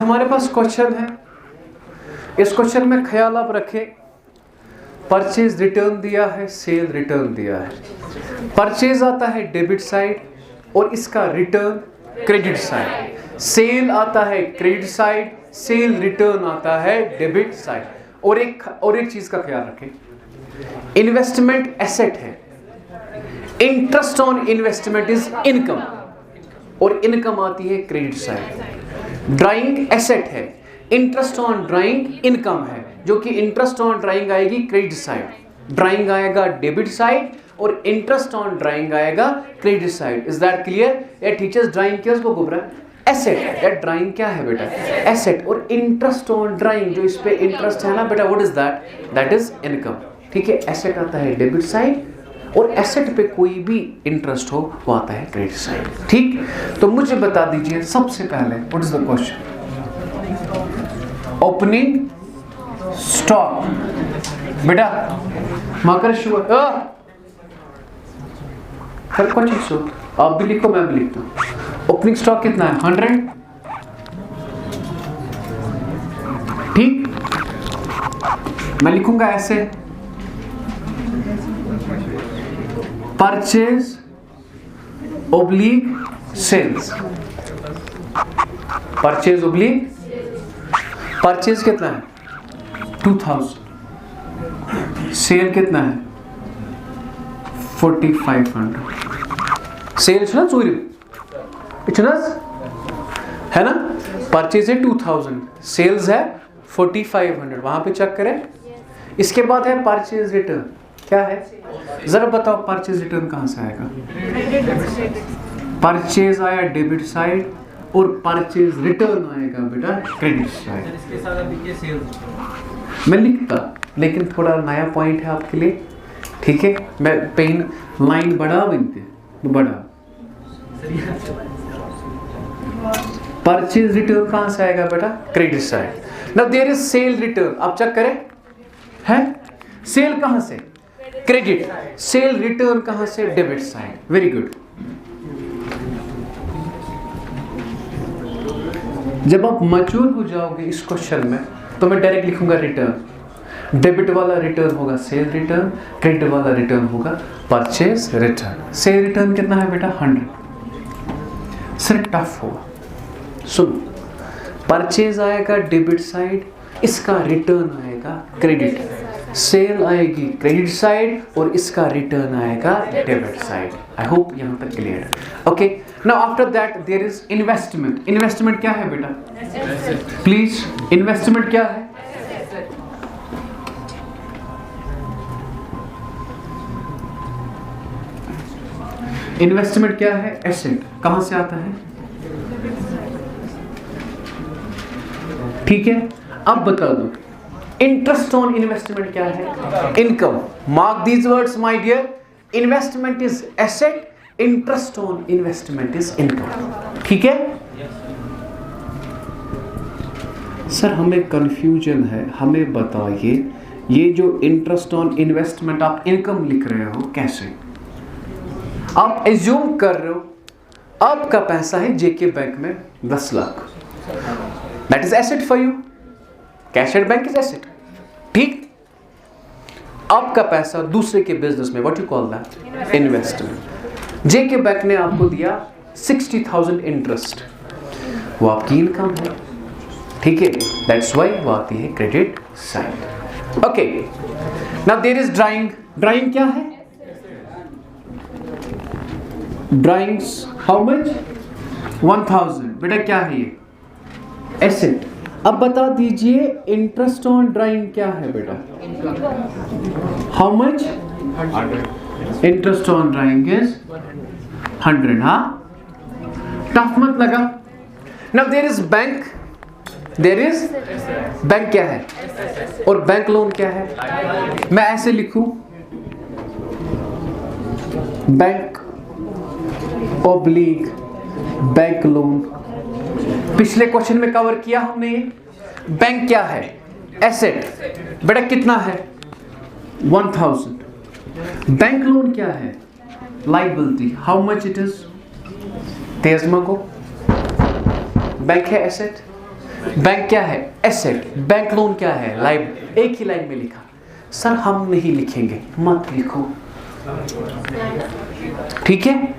हमारे पास क्वेश्चन है, इस क्वेश्चन में ख्याल आप रखें, परचेज रिटर्न दिया है, सेल रिटर्न दिया है। परचेज आता है डेबिट साइड और इसका रिटर्न क्रेडिट साइड। सेल आता है क्रेडिट साइड, सेल रिटर्न आता है डेबिट साइड। और एक चीज का ख्याल रखें, इन्वेस्टमेंट एसेट है, interest on investment is income और इनकम आती है क्रेडिट साइड। ड्राइंग एसेट है, इंटरेस्ट ऑन ड्राइंग इनकम है, जो कि इंटरेस्ट ऑन ड्राइंग आएगी क्रेडिट साइड, ड्राइंग आएगा डेबिट साइड और इंटरेस्ट ऑन ड्राइंग आएगा credit side. Is that clear? ये टीचर्स ड्राइंग क्या उसको घूम रहा है? एसेट है। या ड्राइंग क्या है बेटा? एसेट। और इंटरेस्ट ऑन ड्राइंग, जो इस पे इंटरेस्ट है ना बेटा, what is that? That is income. ठीक है, एसेट आता है डेबिट साइड और एसेट पे कोई भी इंटरेस्ट हो वो आता है क्रेडिट साइड। ठीक, तो मुझे बता दीजिए सबसे पहले what is the question? Opening stock बेटा माकर शुरू फिर क्वेश्चन सो आप भी लिखो मैं भी लिखता हूँ। ओपनिंग स्टॉक कितना है? 100। ठीक, मैं लिखूंगा ऐसे, purchase oblique sales. Purchase oblique, purchase कितना है? 2000। सेल कितना है? 4500। सेल्स ना चोरी है ना, परचेज है 2000, सेल्स है 4500, वहां पे चेक करें। इसके बाद है परचेज रिटर्न, क्या है जरा बताओ? परचेज रिटर्न कहां से आएगा? परचेज आया डेबिट साइड और परचेज रिटर्न आएगा बेटा क्रेडिट साइड। मैं लिखता लेकिन थोड़ा नया पॉइंट है आपके लिए। ठीक है, मैं पेन लाइन बढ़ा बनते बढ़ा। परचेज रिटर्न कहां से आएगा बेटा? Credit side. Now there is sale return, आप चेक करें है, सेल कहां से? क्रेडिट। सेल रिटर्न कहां से? Debit side. Very good. जब आप मैच्योर हो जाओगे इस क्वेश्चन में तो मैं डायरेक्ट लिखूंगा रिटर्न। डेबिट वाला रिटर्न होगा सेल रिटर्न, क्रेडिट वाला रिटर्न होगा परचेज रिटर्न। सेल रिटर्न कितना है बेटा? 100। सिर्फ टफ होगा, सुनो, परचेज आएगा डेबिट साइड, इसका रिटर्न आएगा क्रेडिट, सेल आएगी क्रेडिट साइड और इसका रिटर्न आएगा डेबिट साइड। आई होप यहां तक क्लियर है। Okay, now after that there is investment. Investment क्या है बेटा? प्लीज, इन्वेस्टमेंट क्या है? इन्वेस्टमेंट क्या है? एसेट। कहां से आता है? ठीक है, अब बता दो इंटरेस्ट ऑन इन्वेस्टमेंट क्या है? Income. Mark these words my dear, investment is asset, interest on investment is income. ठीक है सर, हमें कंफ्यूजन है, हमें बताइए ये जो इंटरेस्ट ऑन इन्वेस्टमेंट आप इनकम लिख रहे हो कैसे? आप एज्यूम कर रहे हो आपका पैसा है जेके बैंक में 10 lakh, that is asset for you, cash at bank is asset. ठीक, आपका पैसा दूसरे के बिजनेस में, what you call that? Investment. JK bank ने आपको दिया 60,000 इंटरेस्ट, वो आपकी इनकम है। ठीक है, दैट्स व्हाई वो आती है credit side. Okay, now there is drawing. Drawing क्या है? Drawings how much? 1000। बेटा क्या है ये? एसेट। अब बता दीजिए इंटरेस्ट ऑन ड्राइंग क्या है बेटा? How much? 100। Interest on drawing is 100। हाँ, टफ मत लगा। Now there is bank. There is bank क्या है? और बैंक लोन क्या है? मैं ऐसे लिखूं, बैंक ओब्लिक बैंक लोन। पिछले क्वेश्चन में कवर किया हमने ये। बैंक क्या है? एसेट। बेटा कितना है? 1000। बैंक लोन क्या है? Liability. How much it is? तेज मंगो। बैंक है एसेट, बैंक क्या है? एसेट। बैंक लोन क्या है? लाइबिलिटी। एक ही लाइन में लिखा। सर हम नहीं लिखेंगे, मत लिखो, ठीक है।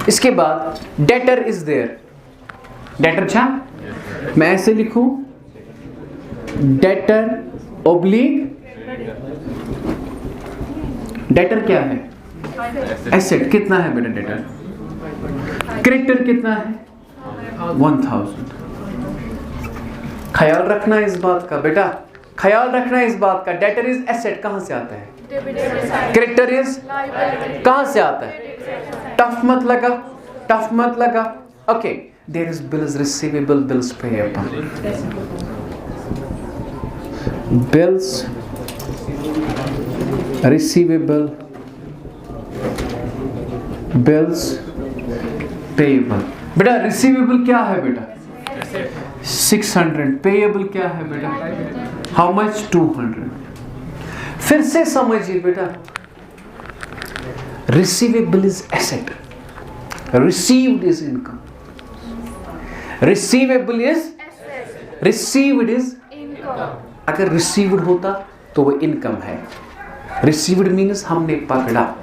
इसके बाद डेटर इज देयर। डेटर अच्छा, मैं ऐसे लिखूं, डेटर ऑब्लिक, डेटर क्या है? एसेट। कितना है बेटा डेटर? क्रेडिटर कितना है? 1000। ख्याल रखना इस बात का बेटा, ख्याल रखना इस बात का। डेटर इज एसेट कहां से आता है? क्रेडिटर इज कहां से आता है? टफ मत लगा, टफ मत लगा। Okay, there is bills receivable, bills payable, bills receivable, bills payable. बेटा रिसीवेबल क्या है बेटा? 600। पेएबल क्या है बेटा? How much? 200। फिर से समझिए बेटा, receivable is asset, received is income. Receivable is, received is income. अगर रिसीव्ड होता तो वो इनकम है। रिसीव्ड मीन्स हमने पकड़ा,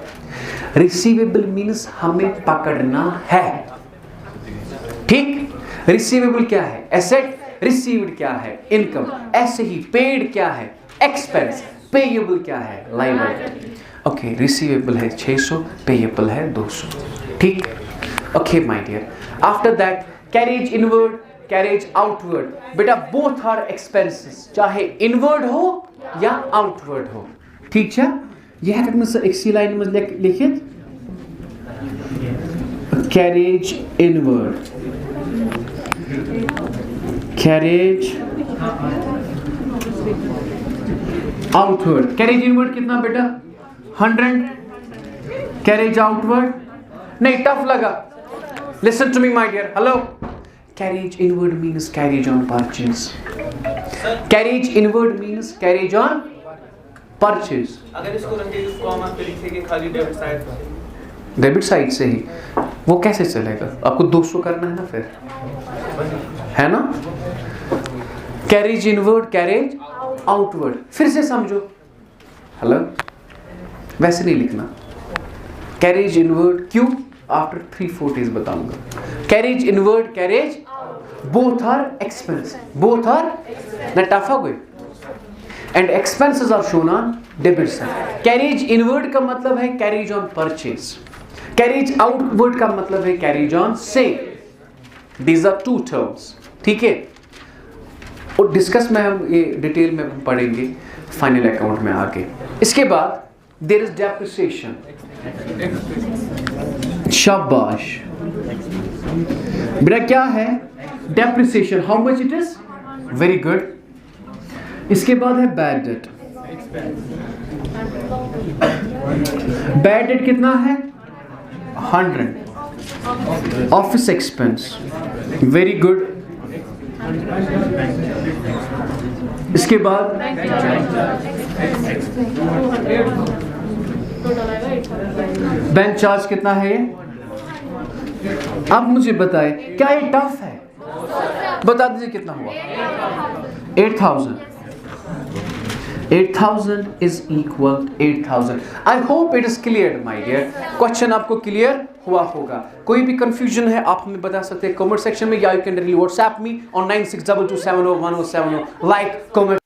रिसीवेबल मीन्स हमें पकड़ना है, ठीक। रिसीवेबल क्या है? एसेट। रिसीव्ड क्या है? इनकम। ऐसे ही पेड क्या है? एक्सपेंस। पेएबल क्या है? लायबिलिटी। ओके, रिसीवेबल है 600, पेएबल है 200, ठीक। Okay my dear, after that carriage inward, carriage outward. बेटा बोथ आर एक्सपेंसेस, चाहे इनवर्ड हो या आउटवर्ड हो, ठीक है। यह है कि एक सी लाइन में लिखित carriage inward, carriage outward. Carriage inward कितना बेटा? 100। कैरेज आउटवर्ड नहीं, टफ लगा। Listen to me my dear, hello. Carriage inward means carriage on purchase. Carriage inward means carriage on purchase. अगर इसको रखेंगे इसको हम आप लिखेंगे खाली डेबिट साइड पर, डेबिट साइड से ही वो कैसे चलेगा? आपको 200 करना है ना, फिर है ना। Carriage inward, carriage outward. फिर से समझो, हेलो, वैसे नहीं लिखना। कैरेज इनवर्ड क्यों? आफ्टर 3-4 डेज बताऊंगा। Carriage inward, carriage, both are expense, both are ना टफ हो गए, and expenses are shown on debit side. Carriage inward का मतलब है carriage on purchase, carriage outward का मतलब है carriage on sale. These are 2 terms, ठीक है। और डिस्कस में हम ये डिटेल में पढ़ेंगे फाइनल अकाउंट में आगे। इसके बाद देयर इज डेप्रिसिएशन। शाबाश बेटा, क्या है depreciation? How much it is? Very good. इसके बाद है बैड डेट। बैड डेट कितना है? 100। Office expense, very good. इसके बाद बैंक चार्ज कितना है? आप मुझे बताएं, क्या ये टफ है? बता दीजिए कितना हुआ? 8000। 8000 is equal 8000. I hope it is clear, my dear. Question आपको क्लियर हुआ होगा। कोई भी कंफ्यूजन है आप हमें बता सकते हैं कमेंट सेक्शन में, या you can directly WhatsApp me on 9622701070। Like, comment.